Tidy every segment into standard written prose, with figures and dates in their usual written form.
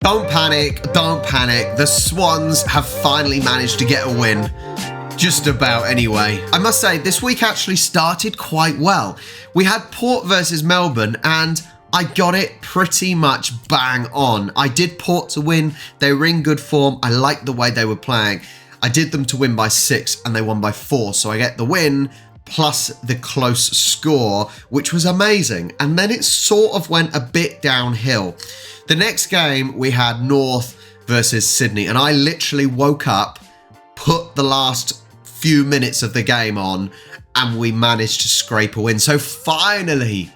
Don't panic, don't panic. The Swans have finally managed to get a win. Just about anyway. I must say, this week actually started quite well. We had Port versus Melbourne and I got it pretty much bang on. I did Port to win. They were in good form. I liked the way they were playing. I did them to win by 6 and they won by 4. So I get the win plus the close score, which was amazing. And then it sort of went a bit downhill. The next game we had North versus Sydney and I literally woke up, put the last few minutes of the game on and we managed to scrape a win. So finally,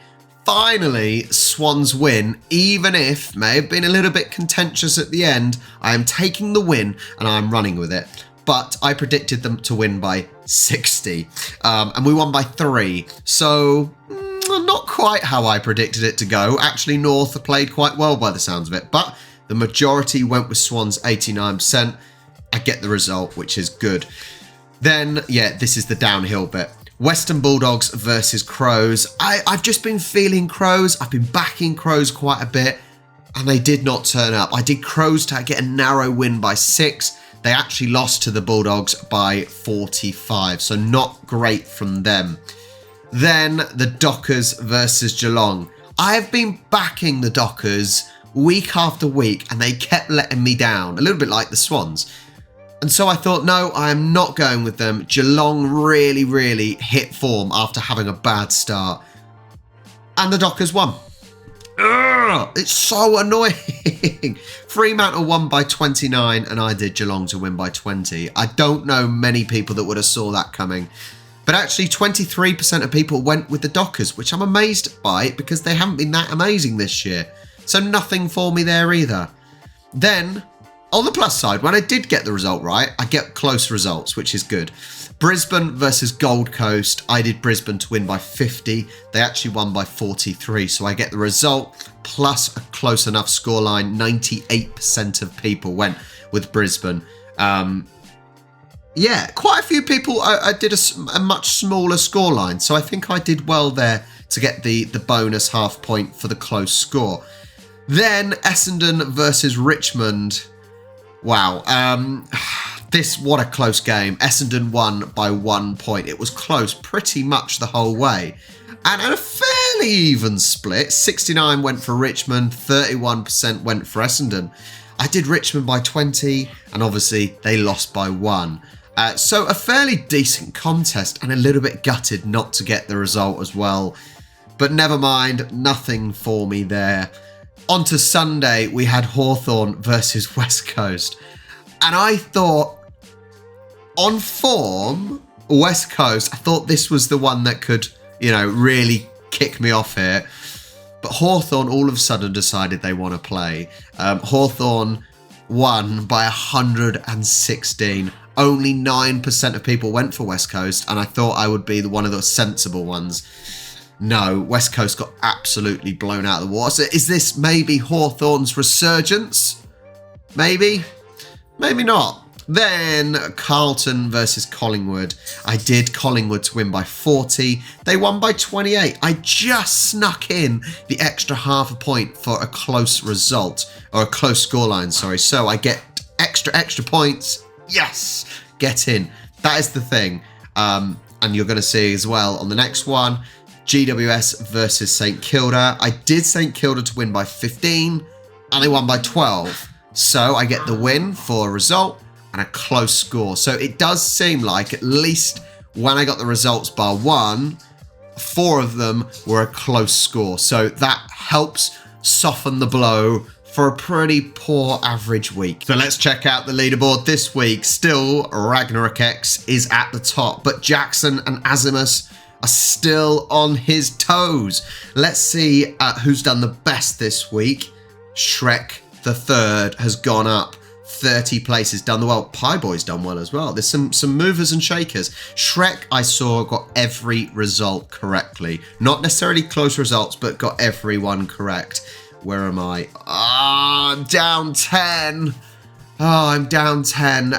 Swans win, even if may have been a little bit contentious at the end. I am taking the win and I'm running with it. But I predicted them to win by 60 and we won by 3. So not quite how I predicted it to go. Actually, North played quite well by the sounds of it, but the majority went with Swans 89%. I get the result, which is good. Then, yeah, this is the downhill bit. Western Bulldogs versus Crows. I've just been feeling Crows. I've been backing Crows quite a bit, and they did not turn up. I did Crows to get a narrow win by 6. They actually lost to the Bulldogs by 45, so not great from them. Then the Dockers versus Geelong. I have been backing the Dockers week after week, and they kept letting me down, a little bit like the Swans. And so I thought, no, I am not going with them. Geelong really hit form after having a bad start. And the Dockers won. Ugh, it's so annoying. Fremantle won by 29 and I did Geelong to win by 20. I don't know many people that would have saw that coming. But actually 23% of people went with the Dockers, which I'm amazed by because they haven't been that amazing this year. So nothing for me there either. Then, on the plus side, when I did get the result right, I get close results, which is good. Brisbane versus Gold Coast. I did Brisbane to win by 50. They actually won by 43. So I get the result plus a close enough scoreline. 98% of people went with Brisbane. Yeah, quite a few people. I did a much smaller scoreline. So I think I did well there to get the bonus half point for the close score. Then Essendon versus Richmond. Wow. What a close game. Essendon won by 1 point. It was close pretty much the whole way. And a fairly even split. 69 went for Richmond, 31% went for Essendon. I did Richmond by 20, and obviously they lost by 1. So a fairly decent contest, and a little bit gutted not to get the result as well. But never mind, nothing for me there. On to Sunday, we had Hawthorn versus West Coast. And I thought, on form, West Coast, I thought this was the one that could, really kick me off here. But Hawthorn all of a sudden decided they want to play. Hawthorn won by 116. Only 9% of people went for West Coast, and I thought I would be one of the sensible ones. No, West Coast got absolutely blown out of the water. So is this maybe Hawthorn's resurgence? Maybe not. Then Carlton versus Collingwood. I did Collingwood to win by 40. They won by 28. I just snuck in the extra half a point for a close result, or a close scoreline, sorry. So I get extra points. Yes, get in. That is the thing. And you're going to see as well on the next one, GWS versus St Kilda. I did St Kilda to win by 15 and they won by 12. So I get the win for a result and a close score. So it does seem like, at least when I got the results bar 1, 4 of them were a close score. So that helps soften the blow for a pretty poor average week. So let's check out the leaderboard this week. Still, Ragnarok X is at the top, but Jackson and Azimus are still on his toes. Let's see who's done the best this week. Shrek the Third has gone up 30 places, done well. Pie Boy's done well as well. There's some movers and shakers. Shrek, I saw, got every result correctly. Not necessarily close results, but got everyone correct. Where am I? I'm down 10. I'm down 10 to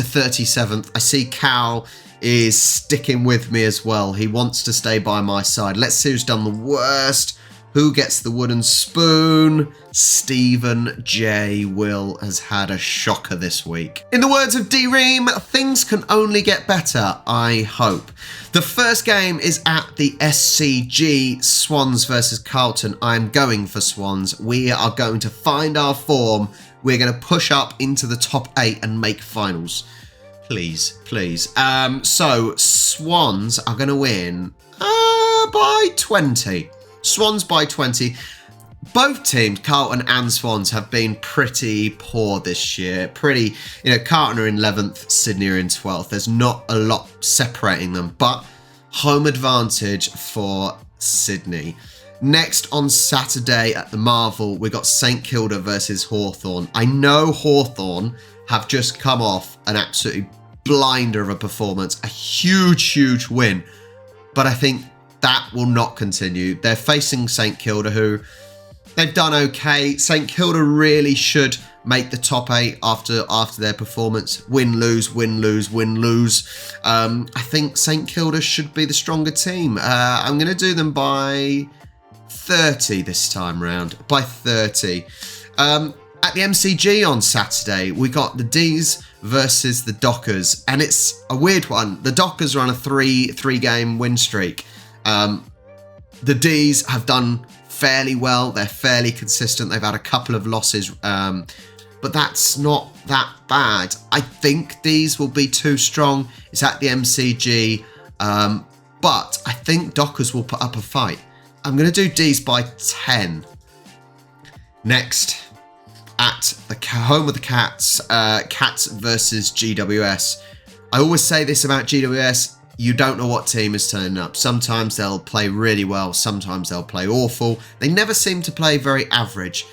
37th. I see Cal is sticking with me as well. He wants to stay by my side. Let's see who's done the worst. Who gets the wooden spoon? Stephen J. Will has had a shocker this week. In the words of D-Ream, things can only get better, I hope. The first game is at the SCG, Swans versus Carlton. I'm going for Swans. We are going to find our form. We're going to push up into the top 8 and make finals. Please, please. So, Swans are going to win by 20. Swans by 20. Both teams, Carlton and Swans, have been pretty poor this year. Carlton are in 11th, Sydney are in 12th. There's not a lot separating them, but home advantage for Sydney. Next on Saturday at the Marvel, we got St Kilda versus Hawthorn. I know Hawthorn have just come off an absolutely blinder of a performance, a huge win, but I think that will not continue. They're facing St Kilda, who they've done okay. St Kilda really should make the top 8 after their performance. Win, lose, win, lose, win, lose. I think St Kilda should be the stronger team. I'm going to do them by 30 this time round. By 30. At the MCG on Saturday, we got the D's versus the Dockers, and it's a weird one. The Dockers are on a three-game win streak. The D's have done fairly well. They're fairly consistent. They've had a couple of losses, but that's not that bad. I think D's will be too strong. It's at the MCG, but I think Dockers will put up a fight. I'm going to do D's by 10. Next, at the home of the Cats, Cats versus GWS. I always say this about GWS. You don't know what team is turning up. Sometimes they'll play really well. Sometimes they'll play awful. They never seem to play very average.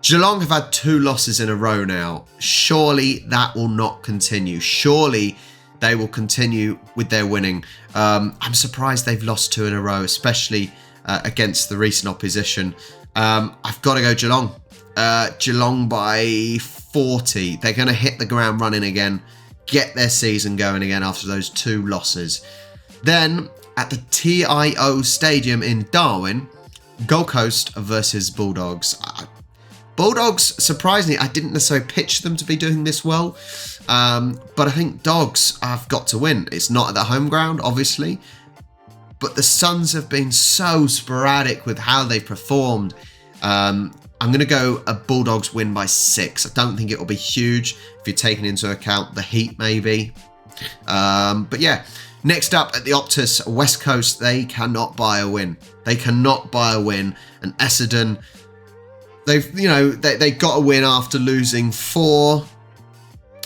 Geelong have had 2 losses in a row now. Surely that will not continue. Surely they will continue with their winning. I'm surprised they've lost 2 in a row, especially against the recent opposition. I've got to go Geelong. Geelong by 40. They're going to hit the ground running again. Get their season going again after those 2 losses. Then, at the TIO Stadium in Darwin, Gold Coast versus Bulldogs. Bulldogs, surprisingly, I didn't necessarily pitch them to be doing this well, but I think Dogs have got to win. It's not at the home ground, obviously, but the Suns have been so sporadic with how they've performed. I'm going to go a Bulldogs win by 6. I don't think it will be huge if you're taking into account the heat, maybe. But yeah, next up at the Optus, West Coast, they cannot buy a win. They cannot buy a win. And Essendon, they got a win after losing 4.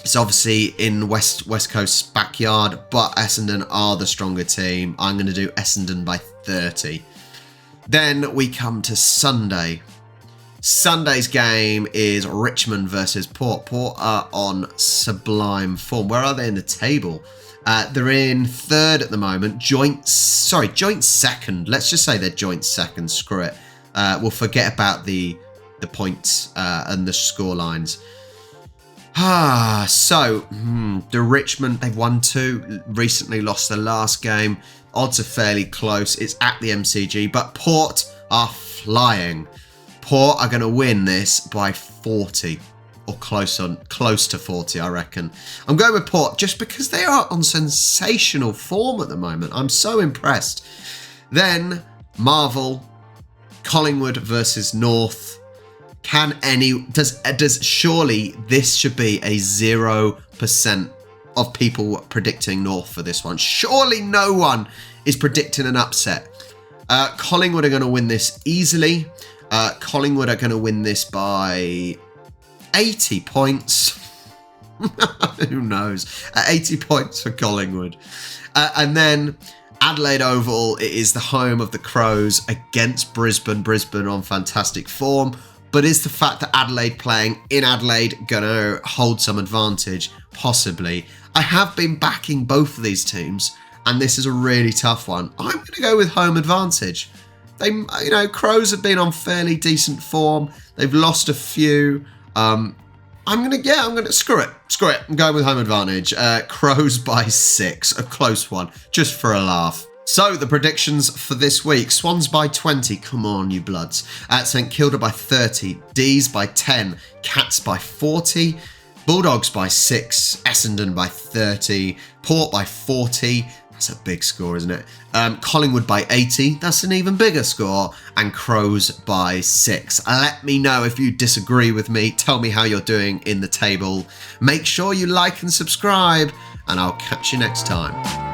It's obviously in West Coast's backyard, but Essendon are the stronger team. I'm going to do Essendon by 30. Then we come to Sunday. Sunday's game is Richmond versus Port. Port are on sublime form. Where are they in the table? They're in 3rd at the moment. Joint second. Let's just say they're joint second. Screw it. We'll forget about the points and the score lines. So the Richmond, they've won 2. Recently lost their last game. Odds are fairly close. It's at the MCG, but Port are flying. Port are going to win this by 40 or close to 40, I reckon. I'm going with Port just because they are on sensational form at the moment. I'm so impressed. Then Marvel, Collingwood versus North. Surely this should be a 0% of people predicting North for this one. Surely no one is predicting an upset. Collingwood are going to win this easily. Collingwood are going to win this by 80 points. Who knows? 80 points for Collingwood. And then Adelaide Oval, it is the home of the Crows against Brisbane. Brisbane on fantastic form. But is the fact that Adelaide playing in Adelaide going to hold some advantage? Possibly. I have been backing both of these teams, and this is a really tough one. I'm going to go with home advantage. Crows have been on fairly decent form. They've lost a few. I'm gonna screw it. I'm going with home advantage. Crows by 6, a close one, just for a laugh. So, the predictions for this week. Swans by 20. Come on, you bloods. St Kilda by 30. D's by 10. Cats by 40. Bulldogs by 6. Essendon by 30. Port by 40. That's a big score, isn't it? Collingwood by 80. That's an even bigger score. And Crows by 6. Let me know if you disagree with me. Tell me how you're doing in the table. Make sure you like and subscribe. And I'll catch you next time.